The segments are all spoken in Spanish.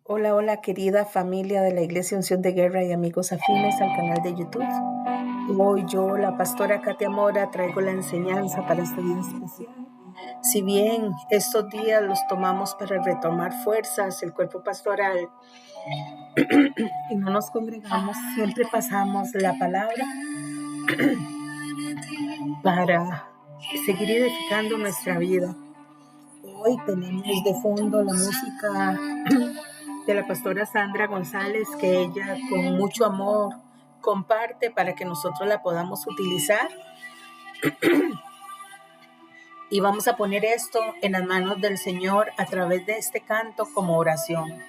Hola, hola, querida familia de la Iglesia Unción de Guerra y amigos afines al canal de YouTube. Hoy yo, la pastora Katia Mora, traigo la enseñanza para este día especial. Si bien estos días los tomamos para retomar fuerzas, el cuerpo pastoral, y no nos congregamos, siempre pasamos la palabra para seguir edificando nuestra vida. Hoy tenemos de fondo la música de la pastora Sandra González, que ella con mucho amor comparte para que nosotros la podamos utilizar. Y vamos a poner esto en las manos del Señor a través de este canto como oración.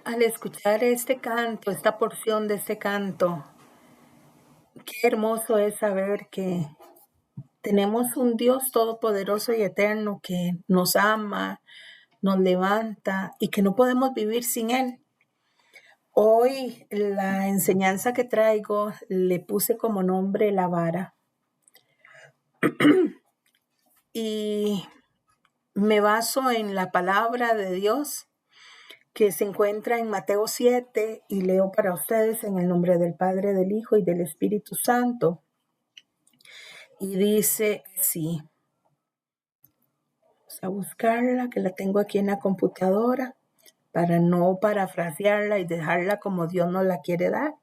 Al escuchar este canto, esta porción de este canto, qué hermoso es saber que tenemos un Dios todopoderoso y eterno que nos ama, nos levanta y que no podemos vivir sin Él. Hoy la enseñanza que traigo le puse como nombre la vara y me baso en la palabra de Dios que se encuentra en Mateo 7 y leo para ustedes en el nombre del Padre, del Hijo y del Espíritu Santo. Y dice así, vamos a buscarla, que la tengo aquí en la computadora para no parafrasearla y dejarla como Dios nos la quiere dar.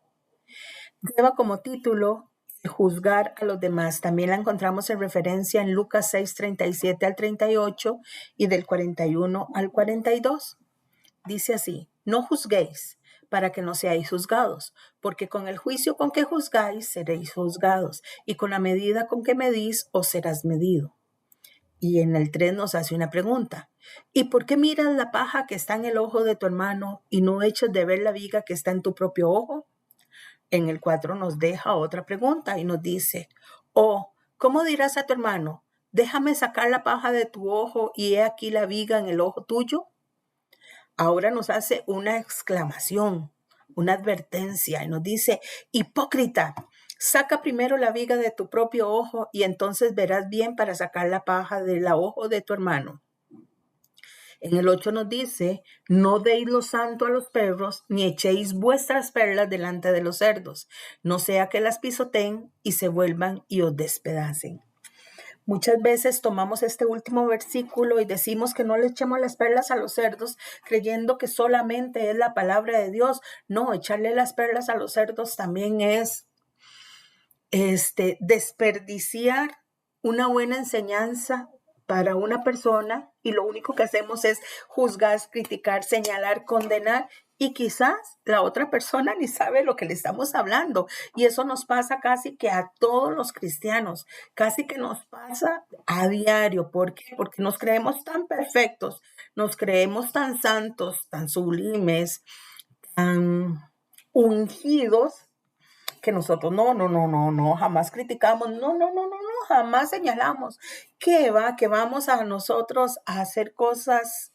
Lleva como título juzgar a los demás. También la encontramos en referencia en Lucas 6, 37 al 38 y del 41 al 42. Dice así, no juzguéis para que no seáis juzgados, porque con el juicio con que juzgáis seréis juzgados, y con la medida con que medís os serás medido. Y en el 3 nos hace una pregunta, ¿y por qué miras la paja que está en el ojo de tu hermano y no echas de ver la viga que está en tu propio ojo? En el 4 nos deja otra pregunta y nos dice, ¿cómo dirás a tu hermano, déjame sacar la paja de tu ojo y he aquí la viga en el ojo tuyo? Ahora nos hace una exclamación, una advertencia y nos dice, hipócrita, saca primero la viga de tu propio ojo y entonces verás bien para sacar la paja del ojo de tu hermano. En el 8 nos dice, no deis lo santo a los perros, ni echéis vuestras perlas delante de los cerdos, no sea que las pisoteen y se vuelvan y os despedacen. Muchas veces tomamos este último versículo y decimos que no le echemos las perlas a los cerdos, creyendo que solamente es la palabra de Dios. No, echarle las perlas a los cerdos también es desperdiciar una buena enseñanza para una persona y lo único que hacemos es juzgar, criticar, señalar, condenar y quizás la otra persona ni sabe lo que le estamos hablando. Y eso nos pasa casi que a todos los cristianos, casi que nos pasa a diario. ¿Por qué? Porque nos creemos tan perfectos, nos creemos tan santos, tan sublimes, tan ungidos, que nosotros no, jamás criticamos, no, jamás señalamos que vamos a nosotros a hacer cosas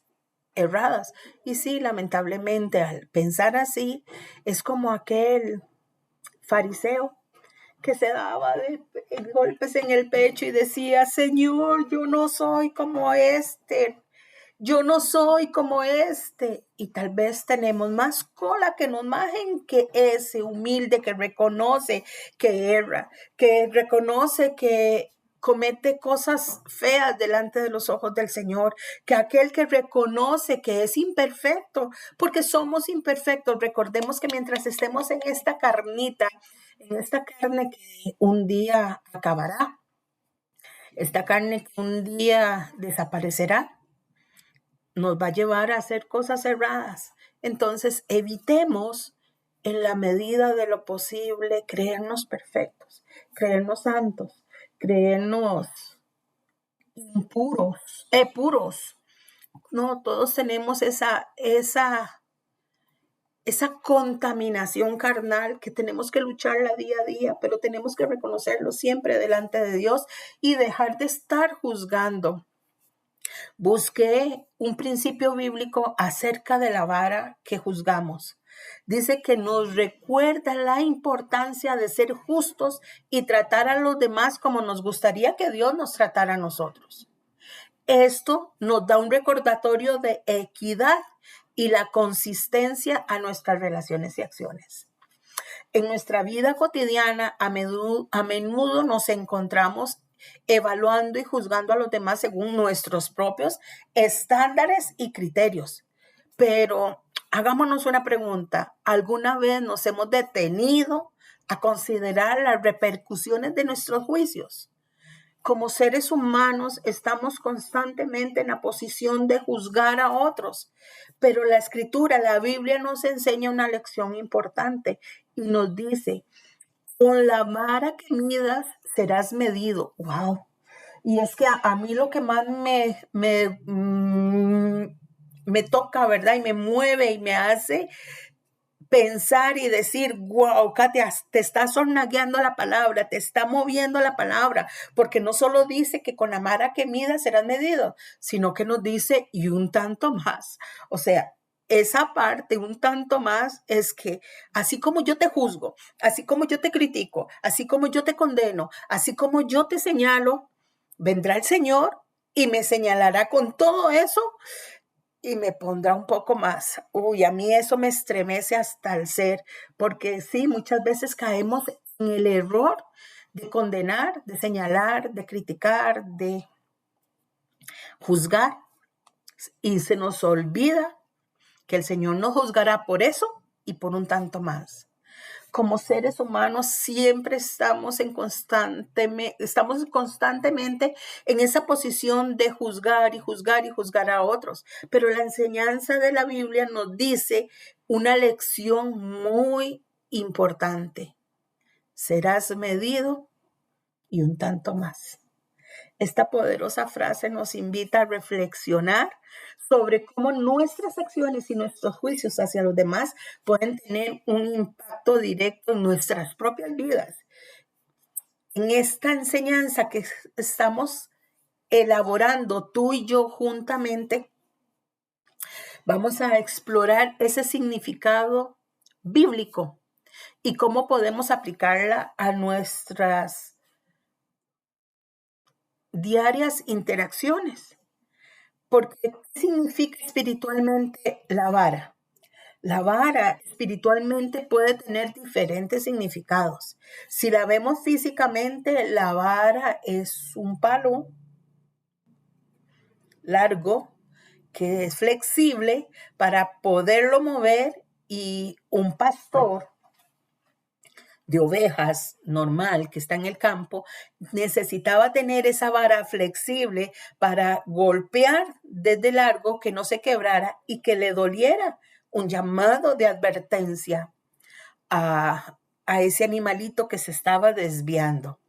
erradas. Y sí, lamentablemente, al pensar así, es como aquel fariseo que se daba de golpes en el pecho y decía, Señor, yo no soy como este. Yo no soy como este. Y tal vez tenemos más cola que nos majen que ese humilde que reconoce que erra, que reconoce que comete cosas feas delante de los ojos del Señor, que aquel que reconoce que es imperfecto, porque somos imperfectos. Recordemos que mientras estemos en esta carnita, en esta carne que un día acabará, esta carne que un día desaparecerá, nos va a llevar a hacer cosas erradas. Entonces, evitemos en la medida de lo posible creernos perfectos, creernos santos, creernos puros. No, todos tenemos esa contaminación carnal que tenemos que lucharla día a día, pero tenemos que reconocerlo siempre delante de Dios y dejar de estar juzgando. Busqué un principio bíblico acerca de la vara que juzgamos. Dice que nos recuerda la importancia de ser justos y tratar a los demás como nos gustaría que Dios nos tratara a nosotros. Esto nos da un recordatorio de equidad y la consistencia a nuestras relaciones y acciones. En nuestra vida cotidiana, a menudo nos encontramos evaluando y juzgando a los demás según nuestros propios estándares y criterios. Pero hagámonos una pregunta. ¿Alguna vez nos hemos detenido a considerar las repercusiones de nuestros juicios? Como seres humanos estamos constantemente en la posición de juzgar a otros, pero la Escritura, la Biblia nos enseña una lección importante y nos dice, con la vara que midas serás medido. ¡Wow! Y es que a mí lo que más me toca, ¿verdad? Y me mueve y me hace pensar y decir, wow, Katia, te está sornagueando la palabra, te está moviendo la palabra, porque no solo dice que con la vara que midas serás medido, sino que nos dice y un tanto más. O sea, esa parte, un tanto más, es que así como yo te juzgo, así como yo te critico, así como yo te condeno, así como yo te señalo, vendrá el Señor y me señalará con todo eso y me pondrá un poco más. Uy, a mí eso me estremece hasta el ser, porque sí, muchas veces caemos en el error de condenar, de señalar, de criticar, de juzgar, y se nos olvida que el Señor nos juzgará por eso y por un tanto más. Como seres humanos siempre estamos constantemente en esa posición de juzgar y juzgar y juzgar a otros. Pero la enseñanza de la Biblia nos dice una lección muy importante. Serás medido y un tanto más. Esta poderosa frase nos invita a reflexionar sobre cómo nuestras acciones y nuestros juicios hacia los demás pueden tener un impacto directo en nuestras propias vidas. En esta enseñanza que estamos elaborando tú y yo juntamente, vamos a explorar ese significado bíblico y cómo podemos aplicarla a nuestras diarias interacciones. Porque, ¿qué significa espiritualmente la vara? La vara espiritualmente puede tener diferentes significados. Si la vemos físicamente, la vara es un palo largo que es flexible para poderlo mover, y un pastor de ovejas normal que está en el campo necesitaba tener esa vara flexible para golpear desde largo, que no se quebrara y que le doliera, un llamado de advertencia a ese animalito que se estaba desviando.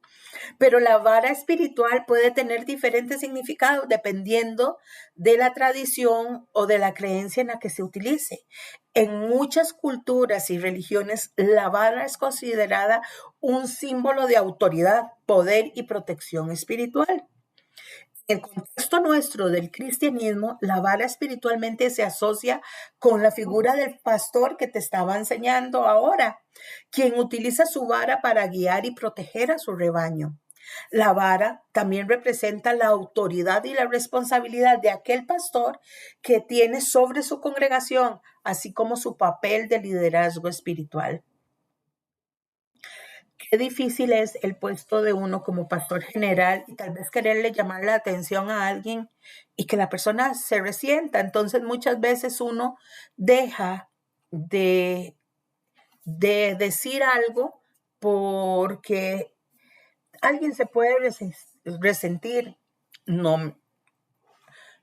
Pero la vara espiritual puede tener diferentes significados dependiendo de la tradición o de la creencia en la que se utilice. En muchas culturas y religiones, la vara es considerada un símbolo de autoridad, poder y protección espiritual. En el contexto nuestro del cristianismo, la vara espiritualmente se asocia con la figura del pastor que te estaba enseñando ahora, quien utiliza su vara para guiar y proteger a su rebaño. La vara también representa la autoridad y la responsabilidad de aquel pastor que tiene sobre su congregación, así como su papel de liderazgo espiritual. Qué difícil es el puesto de uno como pastor general y tal vez quererle llamar la atención a alguien y que la persona se resienta. Entonces muchas veces uno deja de, de decir algo porque alguien se puede resentir. No,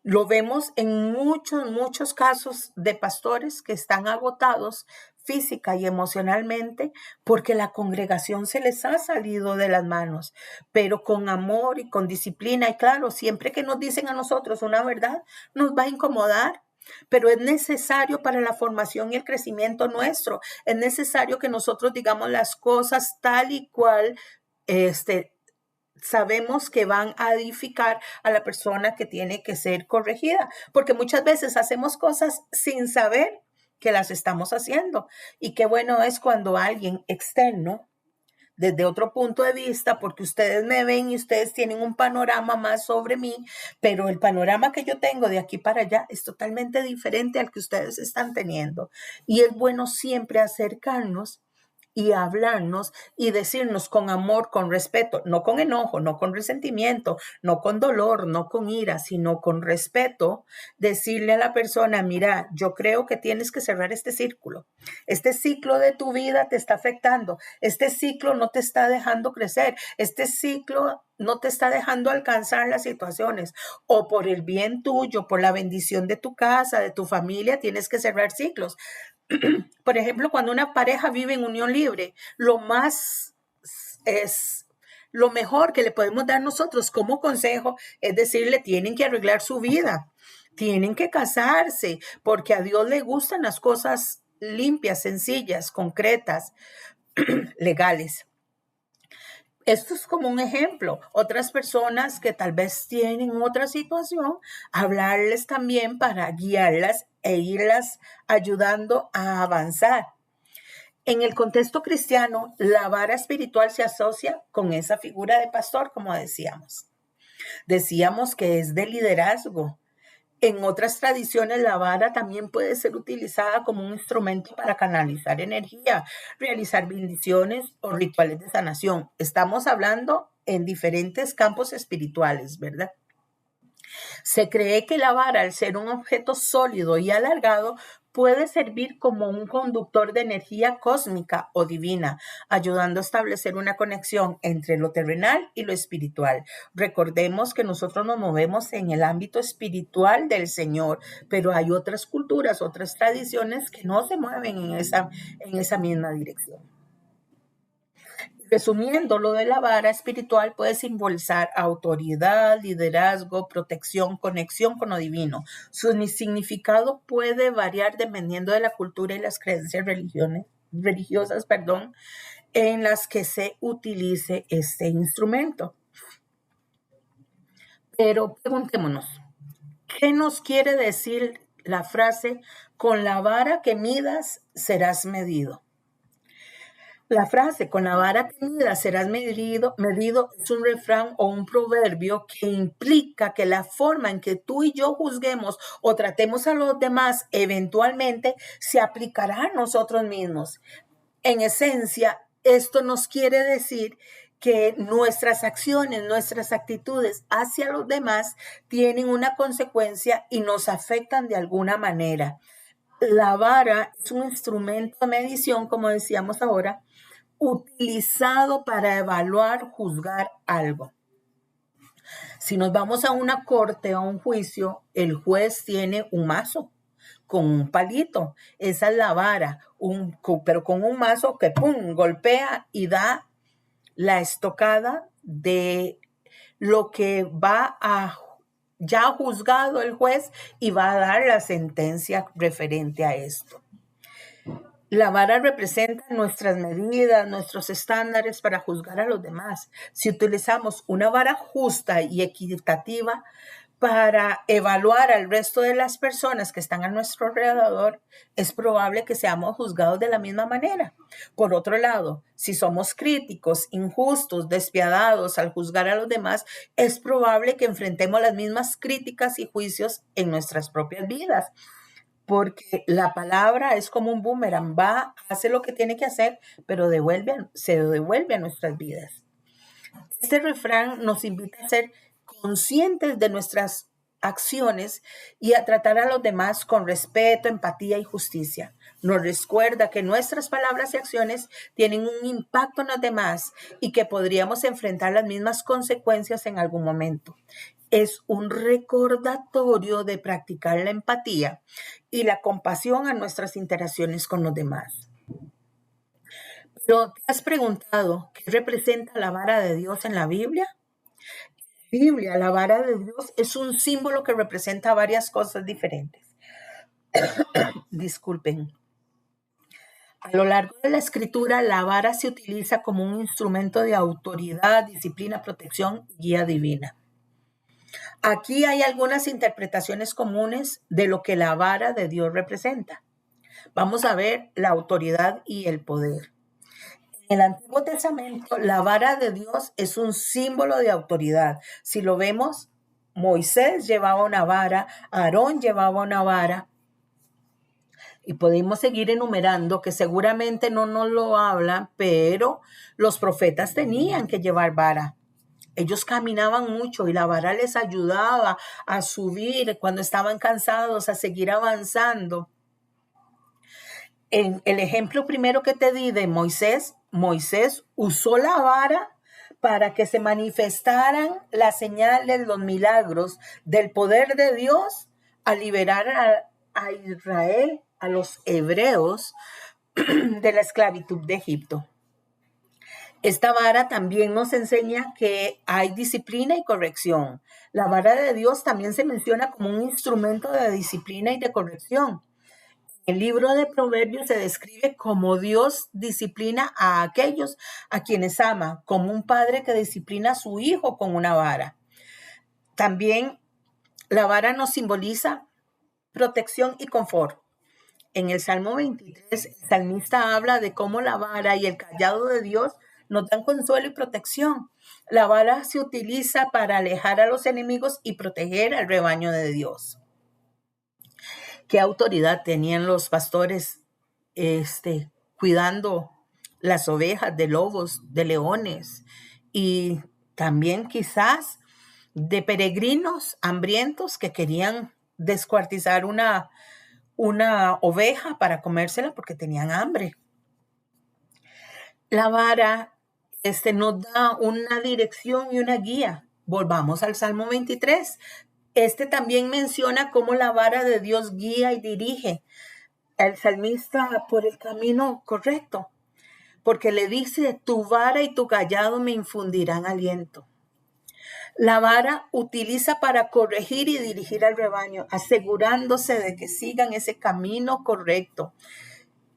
lo vemos en muchos casos de pastores que están agotados física y emocionalmente porque la congregación se les ha salido de las manos, pero con amor y con disciplina. Y claro, siempre que nos dicen a nosotros una verdad, nos va a incomodar, pero es necesario para la formación y el crecimiento nuestro. Es necesario que nosotros digamos las cosas tal y cual sabemos que van a edificar a la persona que tiene que ser corregida, porque muchas veces hacemos cosas sin saber que las estamos haciendo. Y qué bueno es cuando alguien externo, desde otro punto de vista, porque ustedes me ven y ustedes tienen un panorama más sobre mí, pero el panorama que yo tengo de aquí para allá es totalmente diferente al que ustedes están teniendo. Y es bueno siempre acercarnos y hablarnos y decirnos con amor, con respeto, no con enojo, no con resentimiento, no con dolor, no con ira, sino con respeto, decirle a la persona, mira, yo creo que tienes que cerrar este círculo. Este ciclo de tu vida te está afectando. Este ciclo no te está dejando crecer. Este ciclo no te está dejando alcanzar las situaciones. O por el bien tuyo, por la bendición de tu casa, de tu familia, tienes que cerrar ciclos. Por ejemplo, cuando una pareja vive en unión libre, lo mejor que le podemos dar nosotros como consejo es decirle, tienen que arreglar su vida, tienen que casarse, porque a Dios le gustan las cosas limpias, sencillas, concretas, legales. Esto es como un ejemplo. Otras personas que tal vez tienen otra situación, hablarles también para guiarlas e irlas ayudando a avanzar. En el contexto cristiano, la vara espiritual se asocia con esa figura de pastor, como decíamos. Decíamos que es de liderazgo. En otras tradiciones, la vara también puede ser utilizada como un instrumento para canalizar energía, realizar bendiciones o rituales de sanación. Estamos hablando en diferentes campos espirituales, ¿verdad? Se cree que la vara, al ser un objeto sólido y alargado, puede servir como un conductor de energía cósmica o divina, ayudando a establecer una conexión entre lo terrenal y lo espiritual. Recordemos que nosotros nos movemos en el ámbito espiritual del Señor, pero hay otras culturas, otras tradiciones que no se mueven en esa misma dirección. Resumiendo, lo de la vara espiritual puede simbolizar autoridad, liderazgo, protección, conexión con lo divino. Su significado puede variar dependiendo de la cultura y las creencias religiosas, en las que se utilice este instrumento. Pero preguntémonos, ¿qué nos quiere decir la frase, con la vara que midas serás medido? La frase, con la vara que midas serás medido, es un refrán o un proverbio que implica que la forma en que tú y yo juzguemos o tratemos a los demás eventualmente se aplicará a nosotros mismos. En esencia, esto nos quiere decir que nuestras acciones, nuestras actitudes hacia los demás tienen una consecuencia y nos afectan de alguna manera. La vara es un instrumento de medición, como decíamos ahora, utilizado para evaluar, juzgar algo. Si nos vamos a una corte o a un juicio, el juez tiene un mazo con un palito. Esa es la vara, pero con un mazo que ¡pum! Golpea y da la estocada de lo que va a ya juzgado el juez y va a dar la sentencia referente a esto. La vara representa nuestras medidas, nuestros estándares para juzgar a los demás. Si utilizamos una vara justa y equitativa para evaluar al resto de las personas que están a nuestro alrededor, es probable que seamos juzgados de la misma manera. Por otro lado, si somos críticos, injustos, despiadados al juzgar a los demás, es probable que enfrentemos las mismas críticas y juicios en nuestras propias vidas. Porque la palabra es como un boomerang, va, hace lo que tiene que hacer, pero se devuelve a nuestras vidas. Este refrán nos invita a ser conscientes de nuestras acciones y a tratar a los demás con respeto, empatía y justicia. Nos recuerda que nuestras palabras y acciones tienen un impacto en los demás y que podríamos enfrentar las mismas consecuencias en algún momento. Es un recordatorio de practicar la empatía y la compasión a nuestras interacciones con los demás. Pero ¿te has preguntado qué representa la vara de Dios en la Biblia? Biblia, la vara de Dios es un símbolo que representa varias cosas diferentes. Disculpen. A lo largo de la escritura, la vara se utiliza como un instrumento de autoridad, disciplina, protección y guía divina. Aquí hay algunas interpretaciones comunes de lo que la vara de Dios representa. Vamos a ver la autoridad y el poder. En el Antiguo Testamento, la vara de Dios es un símbolo de autoridad. Si lo vemos, Moisés llevaba una vara, Aarón llevaba una vara, y podemos seguir enumerando que seguramente no nos lo hablan, pero los profetas tenían que llevar vara. Ellos caminaban mucho y la vara les ayudaba a subir cuando estaban cansados, a seguir avanzando. En el ejemplo primero que te di de Moisés usó la vara para que se manifestaran las señales, los milagros del poder de Dios a liberar a Israel, a los hebreos, de la esclavitud de Egipto. Esta vara también nos enseña que hay disciplina y corrección. La vara de Dios también se menciona como un instrumento de disciplina y de corrección. El libro de Proverbios se describe como Dios disciplina a aquellos a quienes ama, como un padre que disciplina a su hijo con una vara. También la vara nos simboliza protección y confort. En el Salmo 23, el salmista habla de cómo la vara y el cayado de Dios nos dan consuelo y protección. La vara se utiliza para alejar a los enemigos y proteger al rebaño de Dios. ¿Qué autoridad tenían los pastores cuidando las ovejas de lobos, de leones y también quizás de peregrinos hambrientos que querían descuartizar una oveja para comérsela porque tenían hambre? La vara nos da una dirección y una guía. Volvamos al Salmo 23. También menciona cómo la vara de Dios guía y dirige al salmista por el camino correcto, porque le dice, tu vara y tu cayado me infundirán aliento. La vara utiliza para corregir y dirigir al rebaño, asegurándose de que sigan ese camino correcto.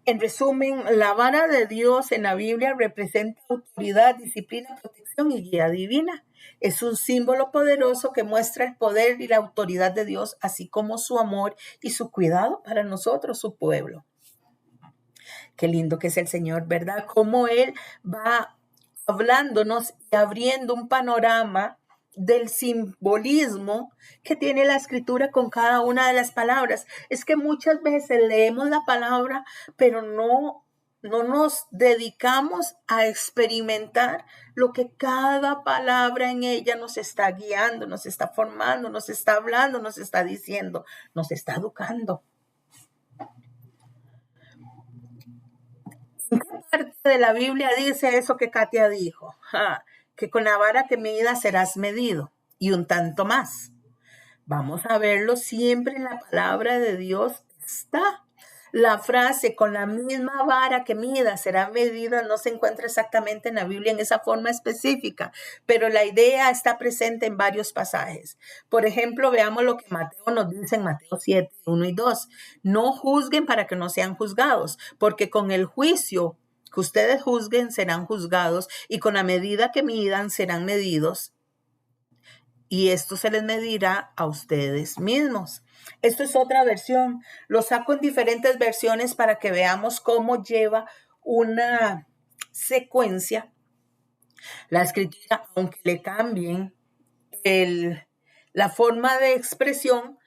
En resumen, la vara de Dios en la Biblia representa autoridad, disciplina, protección y guía divina. Es un símbolo poderoso que muestra el poder y la autoridad de Dios, así como su amor y su cuidado para nosotros, su pueblo. Qué lindo que es el Señor, ¿verdad? Cómo Él va hablándonos y abriendo un panorama del simbolismo que tiene la escritura con cada una de las palabras. Es que muchas veces leemos la palabra, pero no nos dedicamos a experimentar lo que cada palabra en ella nos está guiando, nos está formando, nos está hablando, nos está diciendo, nos está educando. ¿En qué parte de la Biblia dice eso que Katia dijo? Que con la vara que midas serás medido y un tanto más. Vamos a verlo siempre en la palabra de Dios. Está. La frase con la misma vara que mida será medida no se encuentra exactamente en la Biblia en esa forma específica, pero la idea está presente en varios pasajes. Por ejemplo, veamos lo que Mateo nos dice en Mateo 7, 1 y 2. No juzguen para que no sean juzgados, porque con el juicio que ustedes juzguen serán juzgados y con la medida que midan serán medidos. Y esto se les medirá a ustedes mismos. Esto es otra versión. Lo saco en diferentes versiones para que veamos cómo lleva una secuencia. La escritura, aunque le cambien la forma de expresión,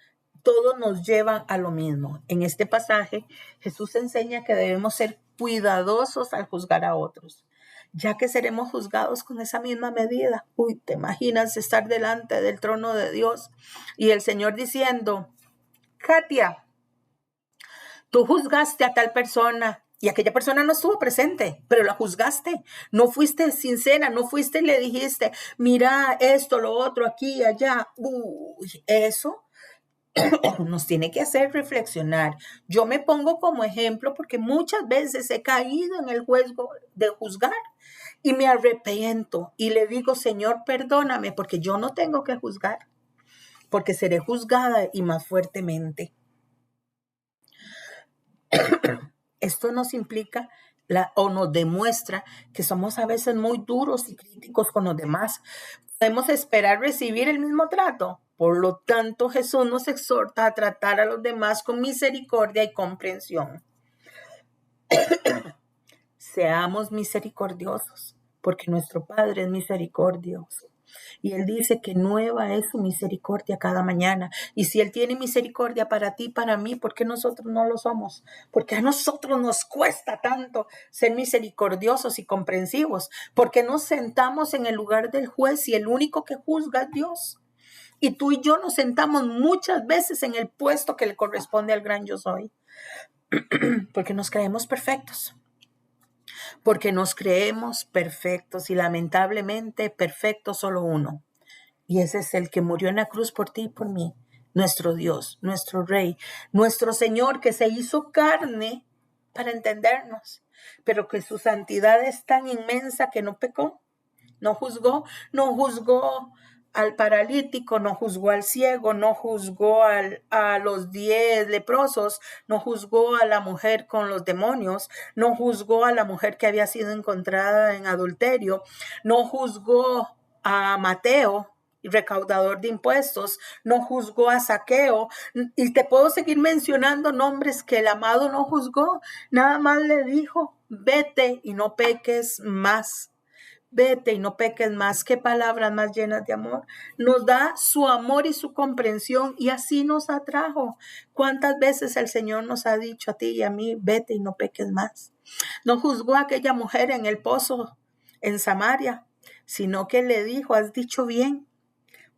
todos nos llevan a lo mismo. En este pasaje, Jesús enseña que debemos ser cuidadosos al juzgar a otros, ya que seremos juzgados con esa misma medida. Uy, ¿te imaginas estar delante del trono de Dios y el Señor diciendo, Katia, tú juzgaste a tal persona y aquella persona no estuvo presente, pero la juzgaste? No fuiste sincera, no fuiste y le dijiste, mira esto, lo otro, aquí, allá. Uy, eso nos tiene que hacer reflexionar. Yo me pongo como ejemplo porque muchas veces he caído en el juego de juzgar y me arrepiento y le digo, Señor, perdóname, porque yo no tengo que juzgar, porque seré juzgada y más fuertemente. Esto nos implica o nos demuestra que somos a veces muy duros y críticos con los demás. Podemos esperar recibir el mismo trato. Por lo tanto, Jesús nos exhorta a tratar a los demás con misericordia y comprensión. Seamos misericordiosos, porque nuestro Padre es misericordioso. Y Él dice que nueva es su misericordia cada mañana. Y si Él tiene misericordia para ti, para mí, ¿por qué nosotros no lo somos? Porque a nosotros nos cuesta tanto ser misericordiosos y comprensivos. Porque nos sentamos en el lugar del juez y el único que juzga es Dios. Y tú y yo nos sentamos muchas veces en el puesto que le corresponde al gran yo soy. Porque nos creemos perfectos. Porque nos creemos perfectos y lamentablemente perfecto solo uno. Y ese es el que murió en la cruz por ti y por mí. Nuestro Dios, nuestro Rey, nuestro Señor que se hizo carne para entendernos. Pero que su santidad es tan inmensa que no pecó, no juzgó al paralítico, no juzgó al ciego, no juzgó a los 10 leprosos, no juzgó a la mujer con los demonios, no juzgó a la mujer que había sido encontrada en adulterio, no juzgó a Mateo, recaudador de impuestos, no juzgó a Zaqueo, y te puedo seguir mencionando nombres que el amado no juzgó, nada más le dijo, vete y no peques más. Vete y no peques más. Qué palabras más llenas de amor. Nos da su amor y su comprensión y así nos atrajo. ¿Cuántas veces el Señor nos ha dicho a ti y a mí, vete y no peques más? No juzgó a aquella mujer en el pozo en Samaria, sino que le dijo, has dicho bien.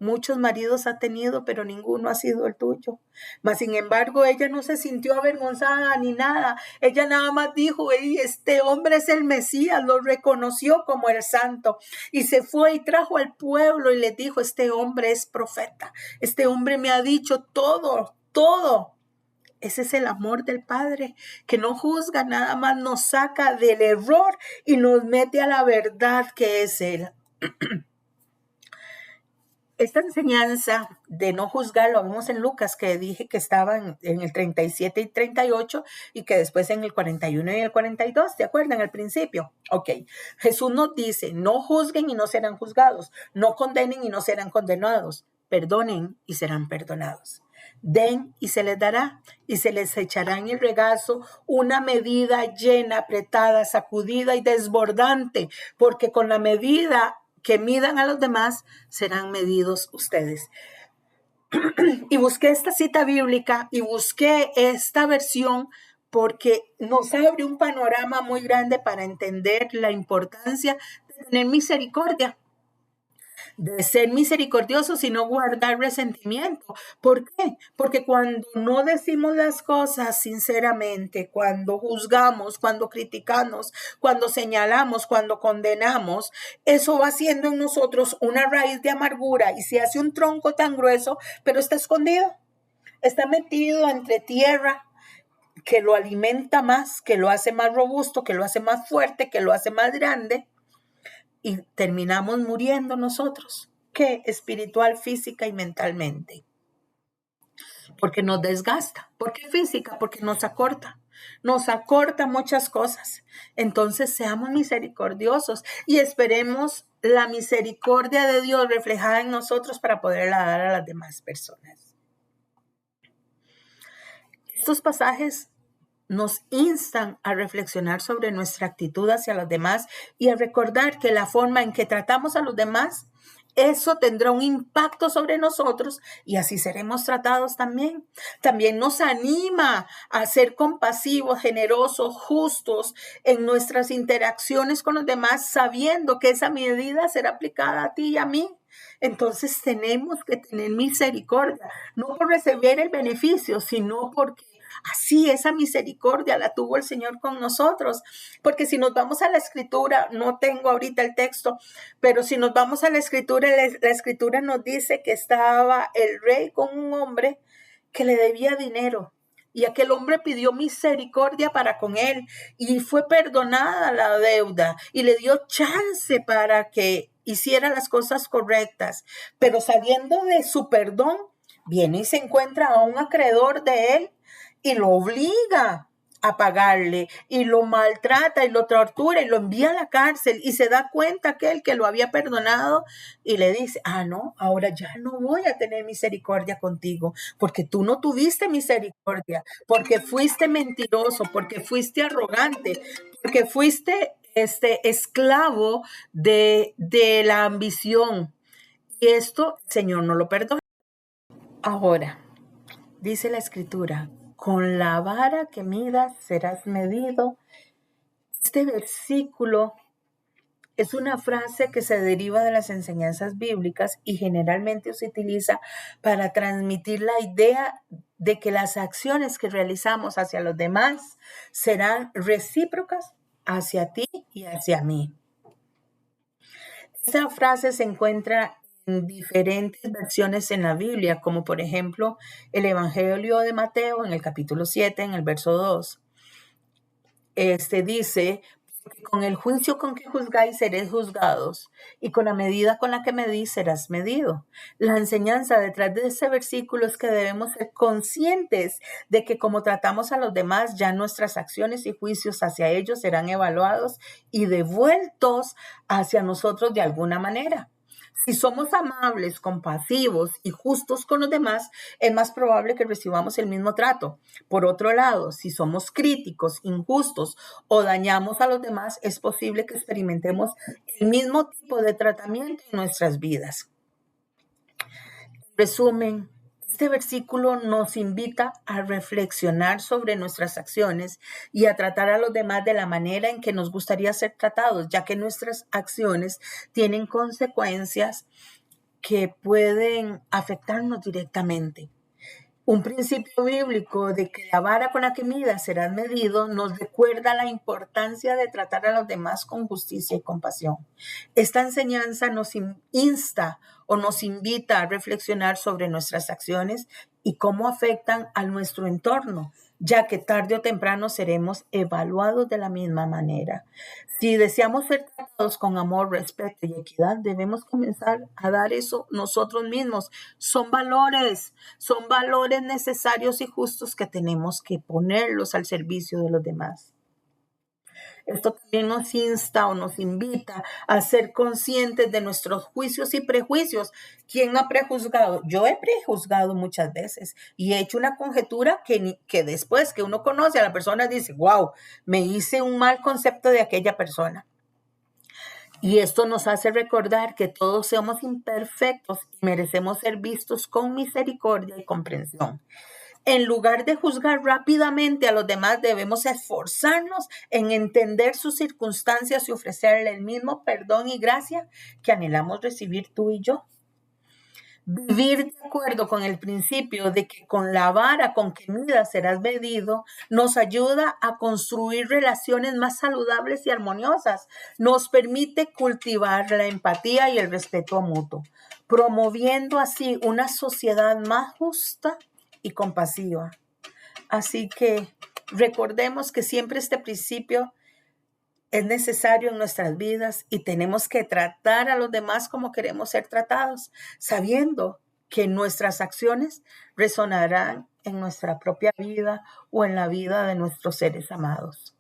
Muchos maridos ha tenido, pero ninguno ha sido el tuyo. Mas, sin embargo, ella no se sintió avergonzada ni nada. Ella nada más dijo, este hombre es el Mesías, lo reconoció como el santo. Y se fue y trajo al pueblo y le dijo, este hombre es profeta. Este hombre me ha dicho todo, todo. Ese es el amor del Padre, que no juzga, nada más nos saca del error y nos mete a la verdad que es Él. Esta enseñanza de no juzgar lo vemos en Lucas, que dije que estaba en el 37 y 38 y que después en el 41 y el 42, ¿te acuerdan? Al principio. Ok, Jesús nos dice, no juzguen y no serán juzgados, no condenen y no serán condenados, perdonen y serán perdonados. Den y se les dará, y se les echará en el regazo una medida llena, apretada, sacudida y desbordante, porque con la medida que midan a los demás, serán medidos ustedes. Y busqué esta cita bíblica y busqué esta versión porque nos abre un panorama muy grande para entender la importancia de tener misericordia, de ser misericordiosos y no guardar resentimiento. ¿Por qué? Porque cuando no decimos las cosas sinceramente, cuando juzgamos, cuando criticamos, cuando señalamos, cuando condenamos, eso va haciendo en nosotros una raíz de amargura y se hace un tronco tan grueso, pero está escondido, está metido entre tierra. que lo alimenta más, que lo hace más robusto, que lo hace más fuerte, que lo hace más grande, y terminamos muriendo nosotros, que espiritual, física y mentalmente, porque nos desgasta. ¿Por qué física? Porque nos acorta muchas cosas. Entonces seamos misericordiosos y esperemos la misericordia de Dios reflejada en nosotros para poderla dar a las demás personas. Estos pasajes nos instan a reflexionar sobre nuestra actitud hacia los demás y a recordar que la forma en que tratamos a los demás, eso tendrá un impacto sobre nosotros y así seremos tratados también. También nos anima a ser compasivos, generosos, justos en nuestras interacciones con los demás, sabiendo que esa medida será aplicada a ti y a mí. Entonces tenemos que tener misericordia, no por recibir el beneficio, sino porque así esa misericordia la tuvo el Señor con nosotros. Porque si nos vamos a la Escritura, no tengo ahorita el texto, pero si nos vamos a la Escritura, la Escritura nos dice que estaba el rey con un hombre que le debía dinero. Y aquel hombre pidió misericordia para con él y fue perdonada la deuda y le dio chance para que hiciera las cosas correctas. Pero sabiendo de su perdón, viene y se encuentra a un acreedor de él y lo obliga a pagarle y lo maltrata y lo tortura y lo envía a la cárcel y se da cuenta aquel que lo había perdonado y le dice, no, ahora ya no voy a tener misericordia contigo porque tú no tuviste misericordia, porque fuiste mentiroso, porque fuiste arrogante, porque fuiste esclavo de la ambición y esto el Señor no lo perdona. Ahora, dice la Escritura, con la vara que midas serás medido. Este versículo es una frase que se deriva de las enseñanzas bíblicas y generalmente se utiliza para transmitir la idea de que las acciones que realizamos hacia los demás serán recíprocas hacia ti y hacia mí. Esta frase se encuentra en diferentes versiones en la Biblia, como por ejemplo el Evangelio de Mateo en el capítulo 7, en el verso 2. Dice, porque con el juicio con que juzgáis seréis juzgados, y con la medida con la que medís serás medido. La enseñanza detrás de ese versículo es que debemos ser conscientes de que como tratamos a los demás, ya nuestras acciones y juicios hacia ellos serán evaluados y devueltos hacia nosotros de alguna manera. Si somos amables, compasivos y justos con los demás, es más probable que recibamos el mismo trato. Por otro lado, si somos críticos, injustos o dañamos a los demás, es posible que experimentemos el mismo tipo de tratamiento en nuestras vidas. En resumen, este versículo nos invita a reflexionar sobre nuestras acciones y a tratar a los demás de la manera en que nos gustaría ser tratados, ya que nuestras acciones tienen consecuencias que pueden afectarnos directamente. Un principio bíblico de que la vara con la que midas serás medido nos recuerda la importancia de tratar a los demás con justicia y compasión. Esta enseñanza nos insta o nos invita a reflexionar sobre nuestras acciones y cómo afectan a nuestro entorno, ya que tarde o temprano seremos evaluados de la misma manera. Si deseamos ser tratados con amor, respeto y equidad, debemos comenzar a dar eso nosotros mismos. Son valores necesarios y justos que tenemos que ponerlos al servicio de los demás. Esto también nos insta o nos invita a ser conscientes de nuestros juicios y prejuicios. ¿Quién ha prejuzgado? Yo he prejuzgado muchas veces y he hecho una conjetura que después que uno conoce a la persona dice, wow, me hice un mal concepto de aquella persona. Y esto nos hace recordar que todos somos imperfectos y merecemos ser vistos con misericordia y comprensión. En lugar de juzgar rápidamente a los demás, debemos esforzarnos en entender sus circunstancias y ofrecerle el mismo perdón y gracia que anhelamos recibir tú y yo. Vivir de acuerdo con el principio de que con la vara con que midas serás medido, nos ayuda a construir relaciones más saludables y armoniosas. Nos permite cultivar la empatía y el respeto mutuo, promoviendo así una sociedad más justa y compasiva. Así que Recordemos que siempre este principio es necesario en nuestras vidas y tenemos que tratar a los demás como queremos ser tratados, sabiendo que nuestras acciones resonarán en nuestra propia vida o en la vida de nuestros seres amados.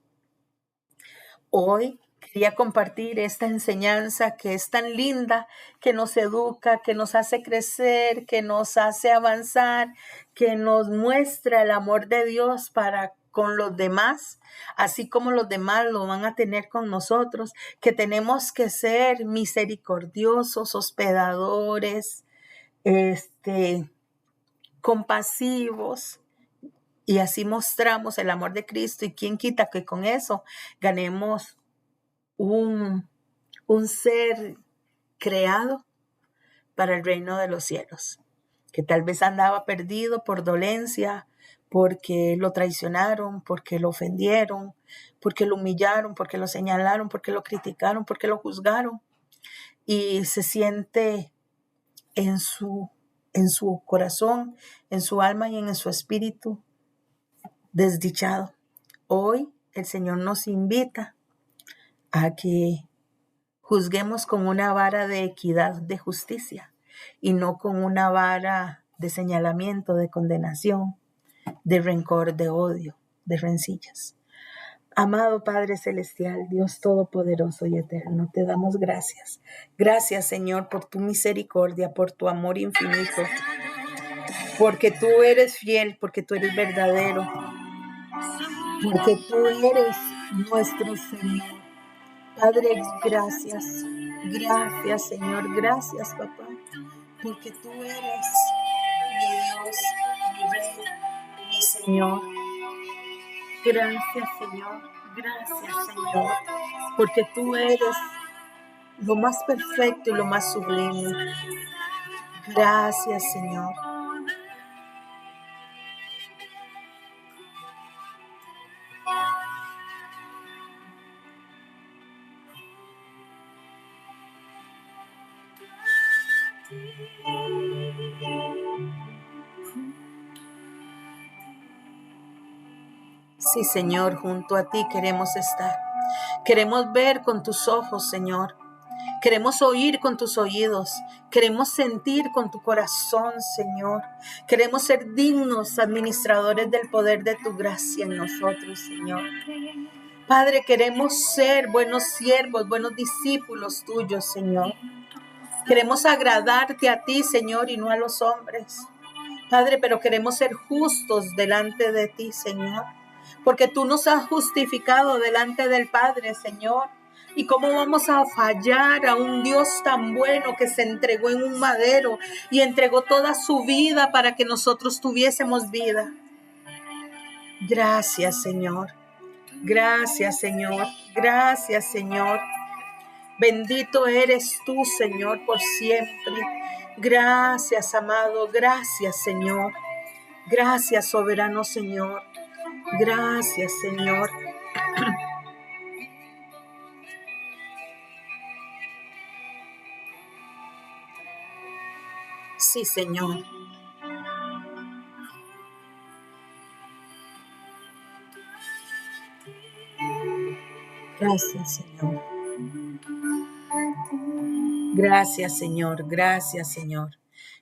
Hoy quería compartir esta enseñanza que es tan linda, que nos educa, que nos hace crecer, que nos hace avanzar, que nos muestra el amor de Dios para con los demás, así como los demás lo van a tener con nosotros, que tenemos que ser misericordiosos, hospedadores, compasivos, y así mostramos el amor de Cristo. Y quién quita que con eso ganemos un ser creado para el reino de los cielos, que tal vez andaba perdido por dolencia, porque lo traicionaron, porque lo ofendieron, porque lo humillaron, porque lo señalaron, porque lo criticaron, porque lo juzgaron, y se siente en su corazón, en su alma y en su espíritu desdichado. Hoy el Señor nos invita a que juzguemos con una vara de equidad, de justicia, y no con una vara de señalamiento, de condenación, de rencor, de odio, de rencillas. Amado Padre Celestial, Dios Todopoderoso y Eterno, te damos gracias. Gracias, Señor, por tu misericordia, por tu amor infinito, porque tú eres fiel, porque tú eres verdadero, porque tú eres nuestro Señor. Padre, gracias. Gracias, Señor. Gracias, papá, porque tú eres mi Dios, mi Rey, mi Señor. Gracias, Señor. Gracias, Señor, porque tú eres lo más perfecto y lo más sublime. Gracias, Señor. Sí, Señor, junto a ti queremos estar. Queremos ver con tus ojos, Señor. Queremos oír con tus oídos. Queremos sentir con tu corazón, Señor. Queremos ser dignos administradores del poder de tu gracia en nosotros, Señor. Padre, queremos ser buenos siervos, buenos discípulos tuyos, Señor. Queremos agradarte a ti, Señor, y no a los hombres. Padre, pero queremos ser justos delante de ti, Señor, porque tú nos has justificado delante del Padre, Señor. ¿Y cómo vamos a fallar a un Dios tan bueno que se entregó en un madero y entregó toda su vida para que nosotros tuviésemos vida? Gracias, Señor. Gracias, Señor. Gracias, Señor. Bendito eres tú, Señor, por siempre. Gracias, amado. Gracias, Señor. Gracias, soberano Señor. Gracias, Señor. Sí, Señor. Gracias, Señor. Gracias, Señor. Gracias, Señor.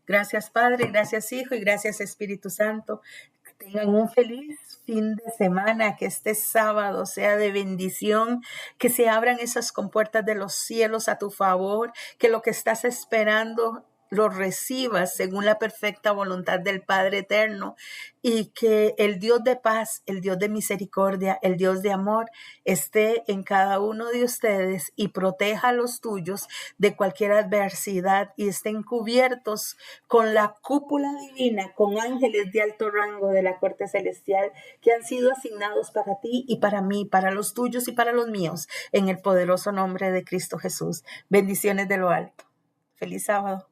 Gracias, Padre. Gracias, Hijo. Y gracias, Espíritu Santo. Que tengan un feliz fin de semana. Que este sábado sea de bendición. Que se abran esas compuertas de los cielos a tu favor. Que lo que estás esperando lo recibas según la perfecta voluntad del Padre eterno, y que el Dios de paz, el Dios de misericordia, el Dios de amor esté en cada uno de ustedes y proteja a los tuyos de cualquier adversidad, y estén cubiertos con la cúpula divina, con ángeles de alto rango de la corte celestial que han sido asignados para ti y para mí, para los tuyos y para los míos, en el poderoso nombre de Cristo Jesús. Bendiciones de lo alto. Feliz sábado.